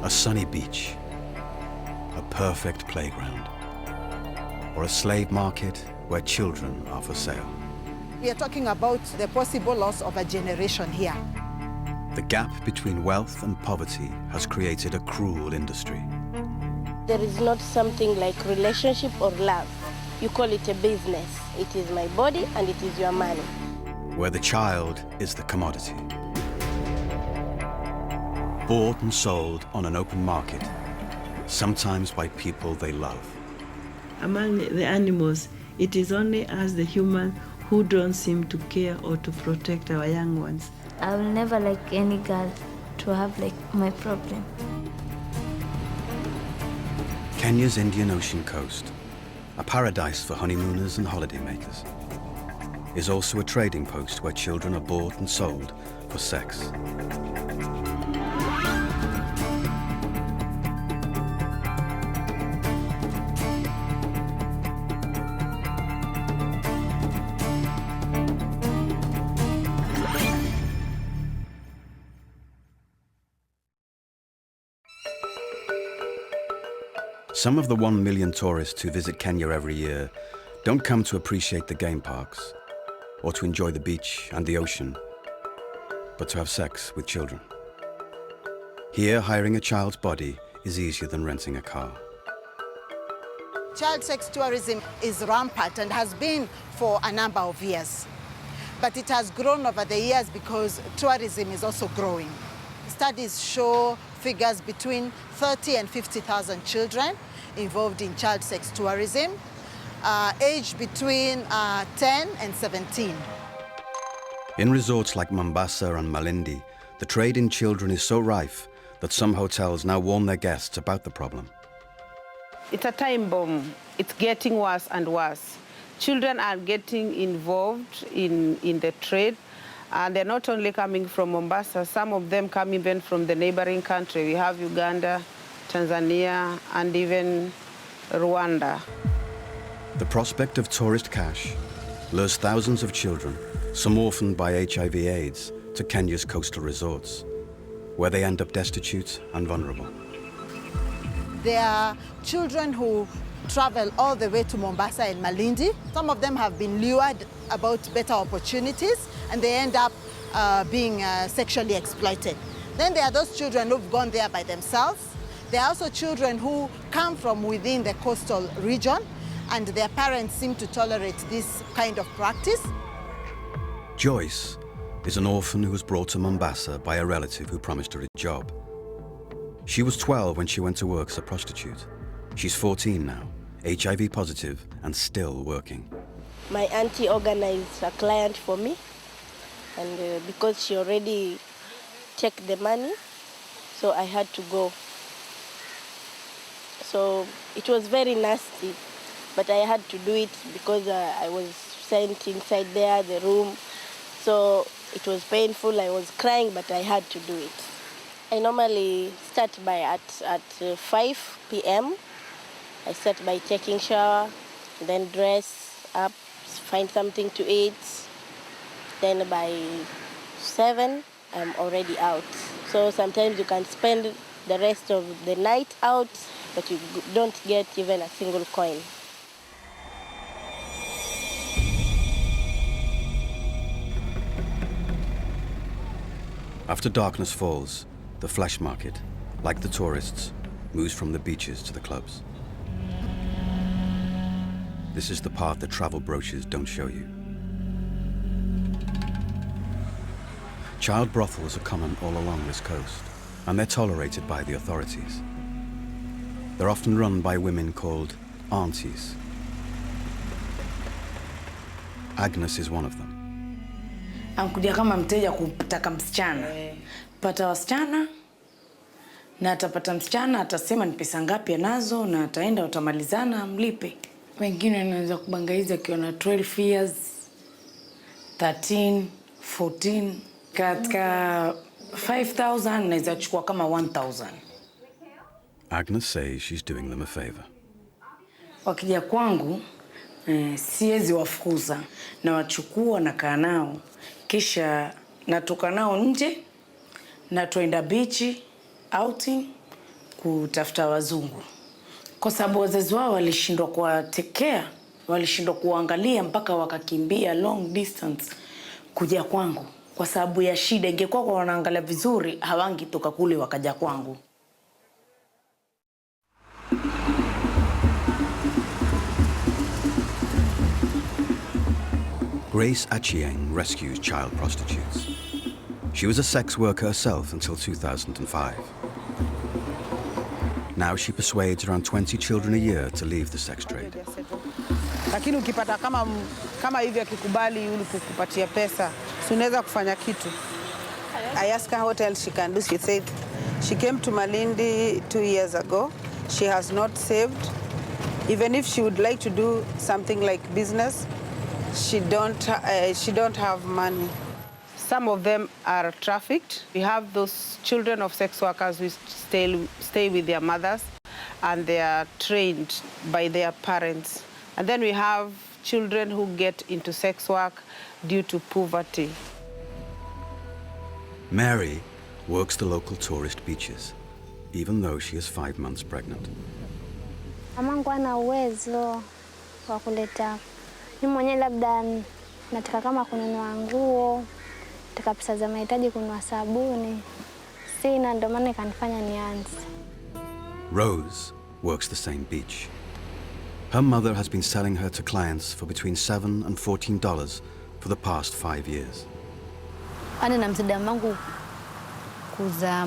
A sunny beach, a perfect playground, or a slave market where children are for sale. We are talking about the possible loss of a generation here. The gap between wealth and poverty has created a cruel industry. There is not something like relationship or love. You call it a business. It is my body and it is your money. Where the child is the commodity. Bought and sold on an open market, sometimes by people they love. Among the animals, it is only us, the humans, who don't seem to care or to protect our young ones. I will never like any girl to have like my problem. Kenya's Indian Ocean coast, a paradise for honeymooners and holidaymakers, is also a trading post where children are bought and sold for sex. Some of the 1 million tourists who visit Kenya every year don't come to appreciate the game parks or to enjoy the beach and the ocean, but to have sex with children. Here, hiring a child's body is easier than renting a car. Child sex tourism is rampant and has been for a number of years. But it has grown over the years because tourism is also growing. Studies show figures between 30 and 50,000 children involved in child sex tourism, aged between 10 and 17. In resorts like Mombasa and Malindi, the trade in children is so rife that some hotels now warn their guests about the problem. It's a time bomb. It's getting worse and worse. Children are getting involved in the trade. And they're not only coming from Mombasa, some of them come even from the neighboring country. We have Uganda, Tanzania, and even Rwanda. The prospect of tourist cash lures thousands of children, some orphaned by HIV/AIDS, to Kenya's coastal resorts, where they end up destitute and vulnerable. There are children who travel all the way to Mombasa and Malindi. Some of them have been lured about better opportunities and they end up being sexually exploited. Then there are those children who've gone there by themselves. There are also children who come from within the coastal region and their parents seem to tolerate this kind of practice. Joyce is an orphan who was brought to Mombasa by a relative who promised her a job. She was 12 when she went to work as a prostitute. She's 14 now, HIV positive, and still working. My auntie organized a client for me, and because she already took the money, so I had to go. So it was very nasty, but I had to do it because I was sent inside there, the room. So it was painful, I was crying, but I had to do it. I normally start by at 5 p.m. I start by taking shower, then dress up, find something to eat. Then by 7, I'm already out. So sometimes you can spend the rest of the night out, but you don't get even a single coin. After darkness falls, the flesh market, like the tourists, moves from the beaches to the clubs. This is the part that travel brochures don't show you. Child brothels are common all along this coast, and they're tolerated by the authorities. They're often run by women called aunties. Agnes is one of them. Ankuja kama mteja kutaka msichana. Pata wasichana, na atapata msichana, atasema ni pesa ngapi anazo, na ataenda utamalizana mlipe. Wengine wanaweza kubangaiza kiona 12 years, 13, 14. Katika 5,000 naweza chukua kama 1,000. Agnes says she's doing them a favor. Wakija kwangu, siwezi wafukuza, na wachukua na kaa nao. Kisha natoka nao nje, na tuenda beach, outing, kutafuta wazungu, kwa sababu wazazi wao walishindwa kuwatekea, walishindwa kuangalia mpaka wakakimbia long distance kuja kwangu kwa sababu ya shida. Ingekuwa kwa wanaangalia vizuri hawangitoka kule wakaja kwangu. Grace Achieng rescues child prostitutes. She was a sex worker herself until 2005. Now she persuades around 20 children a year to leave the sex trade. Lakini ukipata kama hivi akikubali yule kukupatia pesa, si unaweza kufanya kitu. I asked her what else she can do. She said she came to Malindi 2 years ago. She has not saved. Even if she would like to do something like business, she don't have money. Some of them are trafficked. We have those children of sex workers who stay with their mothers and they are trained by their parents. And then we have children who get into sex work due to poverty. Mary works the local tourist beaches, even though she is 5 months pregnant. Mamangu ana uwezo wa kuleta. Mimi mwenyewe labda nataka kama kununua nguo, nataka pesa za mahitaji kununua sabuni. Sina, ndio maana kanifanya nianze. Rose works the same beach. Her mother has been selling her to clients for between $7 and $14 for the past 5 years. Ani namsaidia mamangu kuuza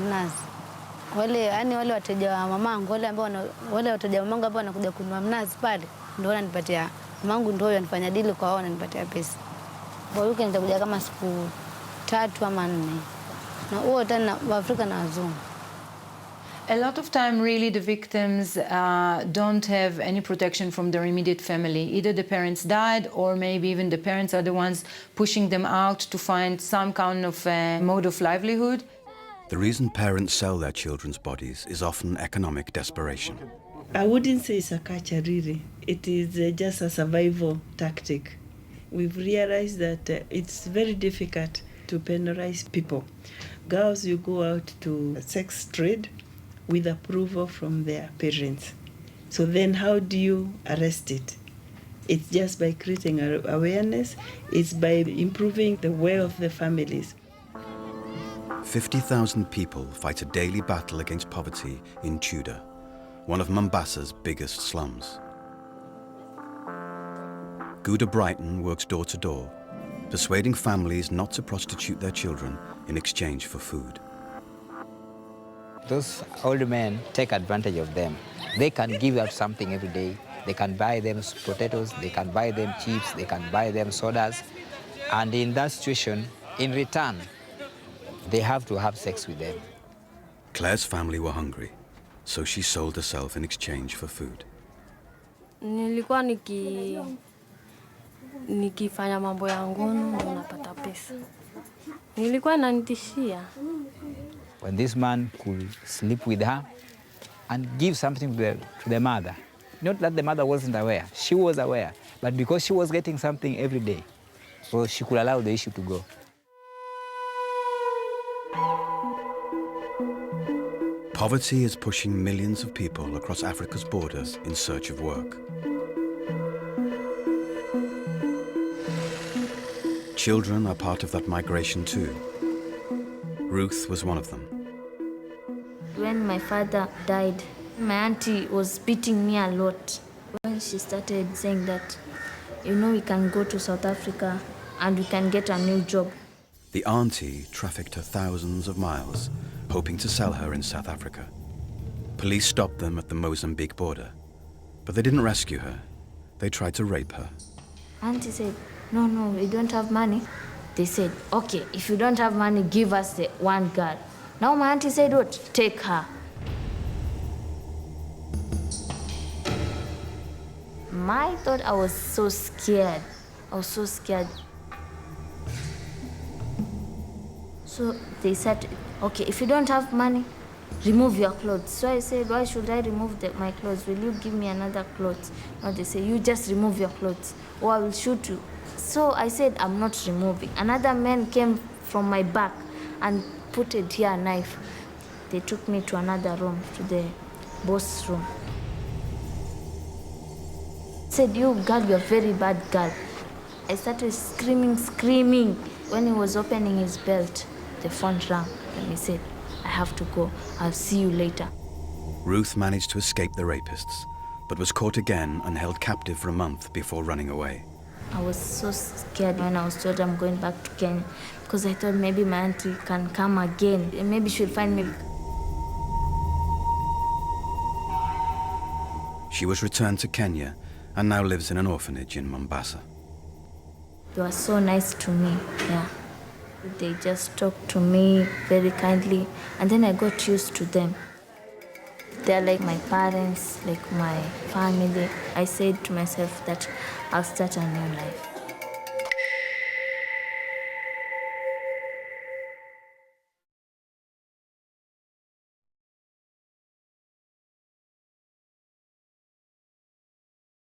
mnazi. Wale wateja wa mamangu, wale wateja wa mamangu ambao wanakuja kununua mnazi pale, ndio wananipatia. Mamangu ndio anifanya deal kwa wao, ananipatia pesa. Kwa hiyo nitakuja kama siku 3 ama 4. Na huo tena Waafrika na wazungu. A lot of time, really, the victims don't have any protection from their immediate family. Either the parents died, or maybe even the parents are the ones pushing them out to find some kind of mode of livelihood. The reason parents sell their children's bodies is often economic desperation. I wouldn't say it's a culture, really. It is just a survival tactic. We've realized that it's very difficult to penalize people. Girls, you go out to sex trade with approval from their parents. So then how do you arrest it? It's just by creating awareness. It's by improving the way of the families. 50,000 people fight a daily battle against poverty in Chuda, one of Mombasa's biggest slums. Gouda Brighton works door to door, persuading families not to prostitute their children in exchange for food. Those old men take advantage of them. They can give out something every day. They can buy them potatoes, they can buy them chips, they can buy them sodas. And in that situation, in return, they have to have sex with them. Claire's family were hungry, so she sold herself in exchange for food. Nilikuwa nikifanya mambo ya ngono ndio napata pesa. Nilikuwa nanitishia. When this man could sleep with her and give something to the mother. Not that the mother wasn't aware, she was aware, but because she was getting something every day, so she could allow the issue to go. Poverty is pushing millions of people across Africa's borders in search of work. Children are part of that migration too. Ruth was one of them. When my father died, my auntie was beating me a lot. When she started saying that, we can go to South Africa and we can get a new job. The auntie trafficked her thousands of miles, hoping to sell her in South Africa. Police stopped them at the Mozambique border, but they didn't rescue her. They tried to rape her. Auntie said, no, we don't have money. They said, okay, if you don't have money, give us the one girl. Now my auntie said, what? Take her. I thought I was so scared. So they said, okay, if you don't have money, remove your clothes. So I said, why should I remove my clothes? Will you give me another clothes? No, they say, you just remove your clothes or I will shoot you. So I said, I'm not removing. Another man came from my back and put a knife. They took me to another room, to the boss room. Said, you girl, you're a very bad girl. I started screaming. When he was opening his belt, the phone rang and he said, I have to go. I'll see you later. Ruth managed to escape the rapists, but was caught again and held captive for a month before running away. I was so scared when I was told I'm going back to Kenya, because I thought maybe my auntie can come again and maybe she'll find me. She was returned to Kenya and now lives in an orphanage in Mombasa. They were so nice to me, yeah. They just talked to me very kindly, and then I got used to them. They're like my parents, like my family. I said to myself that I'll start a new life.